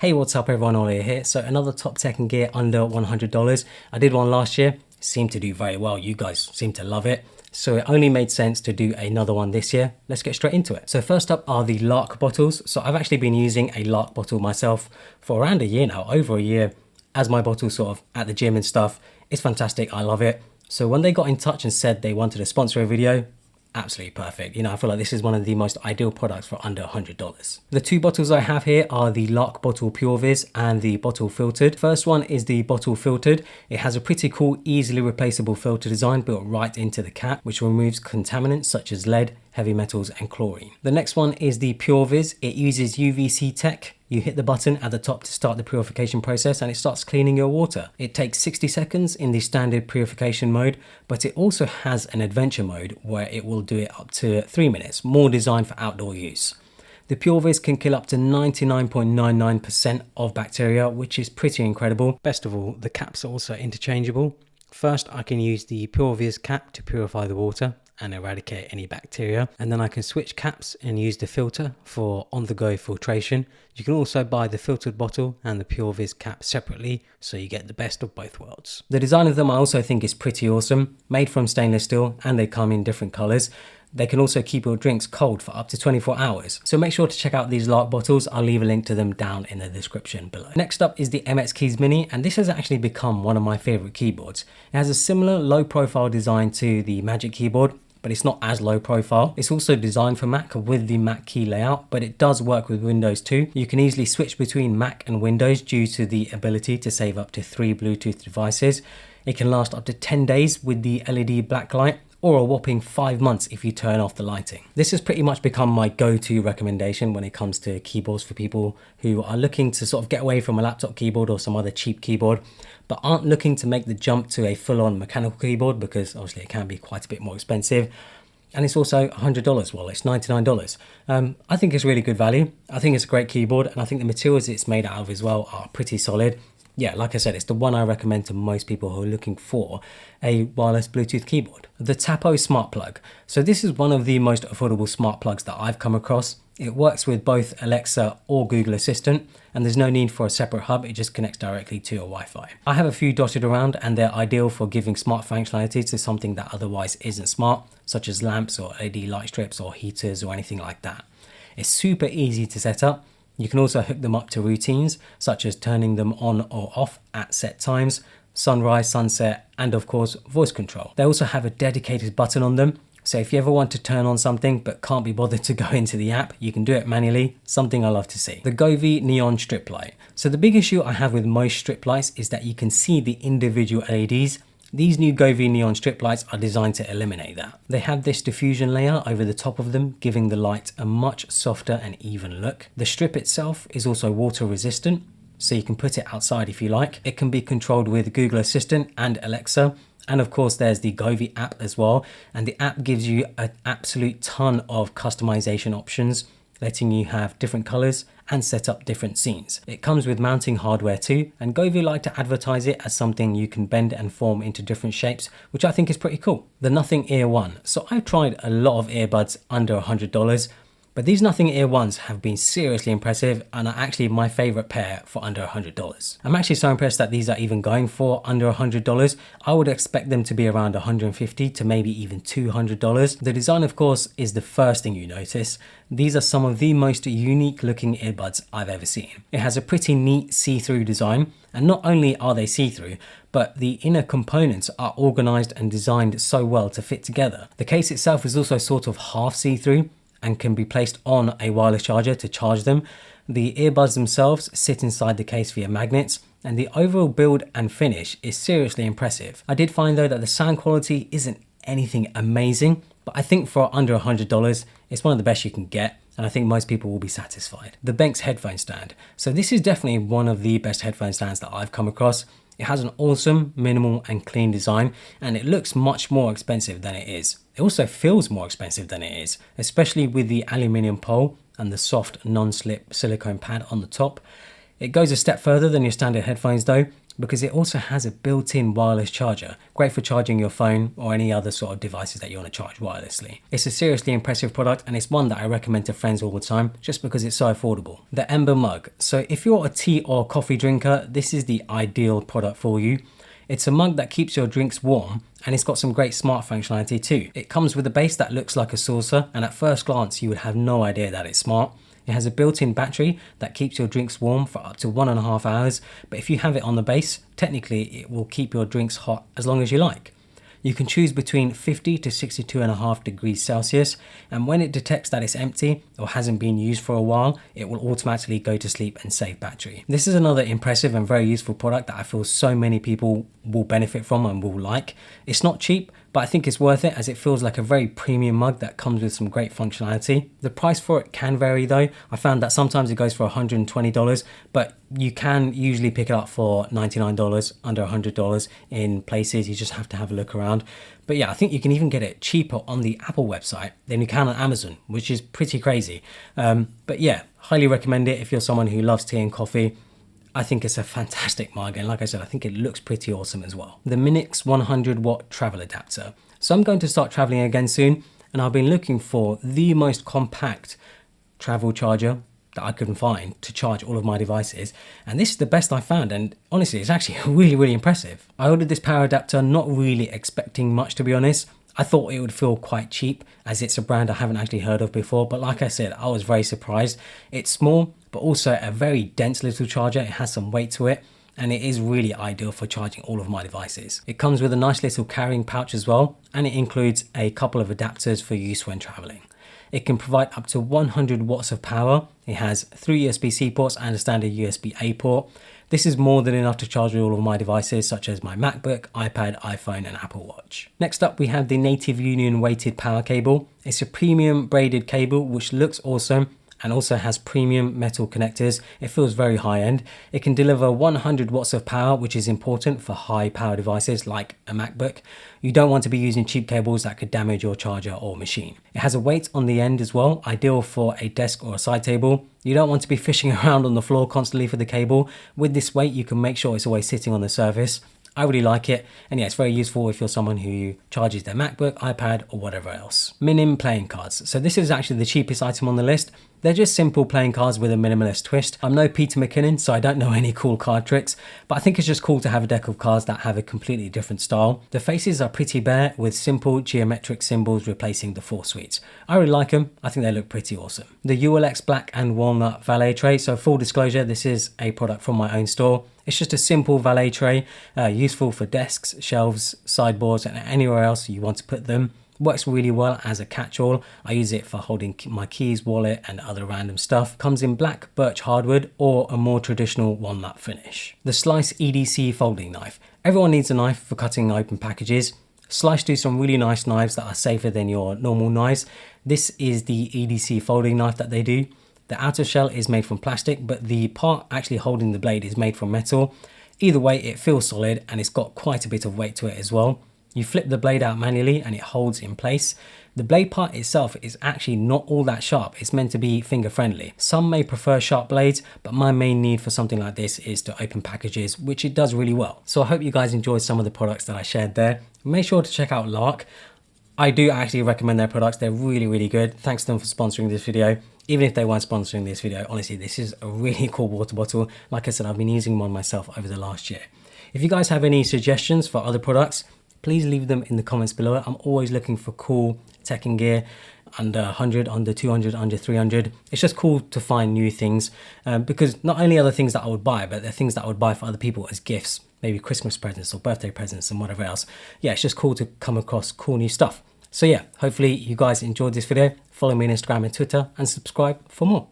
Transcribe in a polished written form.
Hey, what's up everyone, Ollie here. So another top tech and gear under $100. I did one last year, seemed to do very well. You guys seem to love it. So it only made sense to do another one this year. Let's get straight into it. So first up are the Lark bottles. So I've actually been using a Lark bottle myself for around a year now, over a year, as my bottle sort of at the gym and stuff. It's fantastic, I love it. So when they got in touch and said they wanted to sponsor a video, absolutely perfect. You know, I feel like this is one of the most ideal products for under $100. The two bottles I have here are the Lark Bottle Pure Vis and the Bottle Filtered. First one is the Bottle Filtered. It has a pretty cool, easily replaceable filter design built right into the cap, which removes contaminants such as lead, heavy metals and chlorine. The next one is the Pure Vis. It uses UVC tech. You hit the button at the top to start the purification process and it starts cleaning your water. It takes 60 seconds in the standard purification mode, but it also has an adventure mode where it will do it up to 3 minutes, more designed for outdoor use. The Pure Vis can kill up to 99.99% of bacteria, which is pretty incredible. Best of all, the caps are also interchangeable. First, I can use the Pure Vis cap to purify the water and eradicate any bacteria, and then I can switch caps and use the filter for on-the-go filtration. You can also buy the filtered bottle and the Pure Vis cap separately, so you get the best of both worlds. The design of them I also think is pretty awesome, made from stainless steel and they come in different colors. They can also keep your drinks cold for up to 24 hours. So make sure to check out these Lark bottles. I'll leave a link to them down in the description below. Next up is the MX Keys Mini, and this has actually become one of my favorite keyboards. It has a similar low profile design to the Magic Keyboard, but it's not as low profile. It's also designed for Mac with the Mac key layout, but it does work with Windows too. You can easily switch between Mac and Windows due to the ability to save up to 3 Bluetooth devices. It can last up to 10 days with the LED black light, or a whopping 5 months if you turn off the lighting. This has pretty much become my go-to recommendation when it comes to keyboards for people who are looking to sort of get away from a laptop keyboard or some other cheap keyboard, but aren't looking to make the jump to a full-on mechanical keyboard because obviously it can be quite a bit more expensive. And it's also $100, well, it's $99. I think it's really good value. I think it's a great keyboard, and I think the materials it's made out of as well are pretty solid. Yeah, like I said, it's the one I recommend to most people who are looking for a wireless Bluetooth keyboard. The Tapo Smart Plug. So this is one of the most affordable smart plugs that I've come across. It works with both Alexa or Google Assistant, and there's no need for a separate hub. It just connects directly to your Wi-Fi. I have a few dotted around, and they're ideal for giving smart functionality to something that otherwise isn't smart, such as lamps or LED light strips or heaters or anything like that. It's super easy to set up. You can also hook them up to routines, such as turning them on or off at set times, sunrise, sunset, and of course, voice control. They also have a dedicated button on them, so if you ever want to turn on something but can't be bothered to go into the app, you can do it manually, something I love to see. The Govee Neon Strip Light. So the big issue I have with most strip lights is that you can see the individual LEDs. These new Govee neon strip lights are designed to eliminate that. They have this diffusion layer over the top of them, giving the light a much softer and even look. The strip itself is also water resistant, so you can put it outside if you like. It can be controlled with Google Assistant and Alexa. And of course, there's the Govee app as well. And the app gives you an absolute ton of customization options, letting you have different colors and set up different scenes. It comes with mounting hardware too, and Govee like to advertise it as something you can bend and form into different shapes, which I think is pretty cool. The Nothing Ear One. So I've tried a lot of earbuds under $100, but these Nothing Ear Ones have been seriously impressive and are actually my favorite pair for under $100. I'm actually so impressed that these are even going for under $100. I would expect them to be around $150 to maybe even $200. The design, of course, is the first thing you notice. These are some of the most unique looking earbuds I've ever seen. It has a pretty neat see-through design, and not only are they see-through, but the inner components are organized and designed so well to fit together. The case itself is also sort of half see-through and can be placed on a wireless charger to charge them. The earbuds themselves sit inside the case via magnets, and the overall build and finish is seriously impressive. I did find though that the sound quality isn't anything amazing, but I think for under $100, it's one of the best you can get, and I think most people will be satisfied. The Benks headphone stand. So this is definitely one of the best headphone stands that I've come across. It has an awesome, minimal and clean design, and it looks much more expensive than it is. It also feels more expensive than it is, especially with the aluminium pole and the soft non-slip silicone pad on the top. It goes a step further than your standard headphones though, because it also has a built-in wireless charger, great for charging your phone or any other sort of devices that you want to charge wirelessly. It's a seriously impressive product, and it's one that I recommend to friends all the time just because it's so affordable. The Ember mug. So if you're a tea or coffee drinker, this is the ideal product for you. It's a mug that keeps your drinks warm, and it's got some great smart functionality too. It comes with a base that looks like a saucer, and at first glance you would have no idea that it's smart. It has a built-in battery that keeps your drinks warm for up to 1.5 hours, but if you have it on the base, technically it will keep your drinks hot as long as you like. You can choose between 50 to 62.5 degrees Celsius, and when it detects that it's empty or hasn't been used for a while, it will automatically go to sleep and save battery. This is another impressive and very useful product that I feel so many people will benefit from and will like. It's not cheap, but I think it's worth it as it feels like a very premium mug that comes with some great functionality. The price for it can vary though. I found that sometimes it goes for $120, but you can usually pick it up for $99, under $100 in places. You just have to have a look around. But yeah, I think you can even get it cheaper on the Apple website than you can on Amazon, which is pretty crazy. But yeah, highly recommend it if you're someone who loves tea and coffee. I think it's a fantastic mug, and like I said, I think it looks pretty awesome as well. The Minix 100 watt travel adapter. So I'm going to start traveling again soon, and I've been looking for the most compact travel charger that I couldn't find to charge all of my devices, and this is the best I found, and honestly it's actually really impressive. I ordered this power adapter not really expecting much, to be honest. I thought it would feel quite cheap as it's a brand I haven't actually heard of before, but like I said, I was very surprised. It's small, but also a very dense little charger. It has some weight to it, and it is really ideal for charging all of my devices. It comes with a nice little carrying pouch as well, and it includes a couple of adapters for use when traveling. It can provide up to 100 watts of power. It has 3 USB-C ports and a standard USB-A port. This is more than enough to charge all of my devices such as my MacBook, iPad, iPhone and Apple Watch. Next up we have the Native Union weighted power cable. It's a premium braided cable which looks awesome and also has premium metal connectors. It feels very high end. It can deliver 100 watts of power, which is important for high power devices like a MacBook. You don't want to be using cheap cables that could damage your charger or machine. It has a weight on the end as well, ideal for a desk or a side table. You don't want to be fishing around on the floor constantly for the cable. With this weight, you can make sure it's always sitting on the surface. I really like it, and yeah, it's very useful if you're someone who charges their MacBook, iPad or whatever else. Minim playing cards. So this is actually the cheapest item on the list. They're just simple playing cards with a minimalist twist. I'm no Peter McKinnon, so I don't know any cool card tricks, but I think it's just cool to have a deck of cards that have a completely different style. The faces are pretty bare with simple geometric symbols replacing the 4 suites. I really like them. I think they look pretty awesome. The ULX Black and Walnut Valet Tray. So full disclosure, this is a product from my own store. It's just a simple valet tray, useful for desks, shelves, sideboards and anywhere else you want to put them. Works really well as a catch-all. I use it for holding my keys, wallet and other random stuff. Comes in black birch hardwood or a more traditional walnut finish. The Slice EDC folding knife. Everyone needs a knife for cutting open packages. Slice do some really nice knives that are safer than your normal knives. This is the EDC folding knife that they do. The outer shell is made from plastic, but the part actually holding the blade is made from metal. Either way, it feels solid and it's got quite a bit of weight to it as well. You flip the blade out manually and it holds in place. The blade part itself is actually not all that sharp. It's meant to be finger friendly. Some may prefer sharp blades, but my main need for something like this is to open packages, which it does really well. So I hope you guys enjoyed some of the products that I shared there. Make sure to check out Lark. I do actually recommend their products. They're really good. Thanks to them for sponsoring this video. Even if they weren't sponsoring this video, honestly, this is a really cool water bottle. Like I said, I've been using one myself over the last year. If you guys have any suggestions for other products, please leave them in the comments below. I'm always looking for cool tech and gear under 100, under 200, under 300. It's just cool to find new things because not only are there things that I would buy, but they're things that I would buy for other people as gifts, maybe Christmas presents or birthday presents and whatever else. Yeah, it's just cool to come across cool new stuff. So yeah, hopefully you guys enjoyed this video. Follow me on Instagram and Twitter and subscribe for more.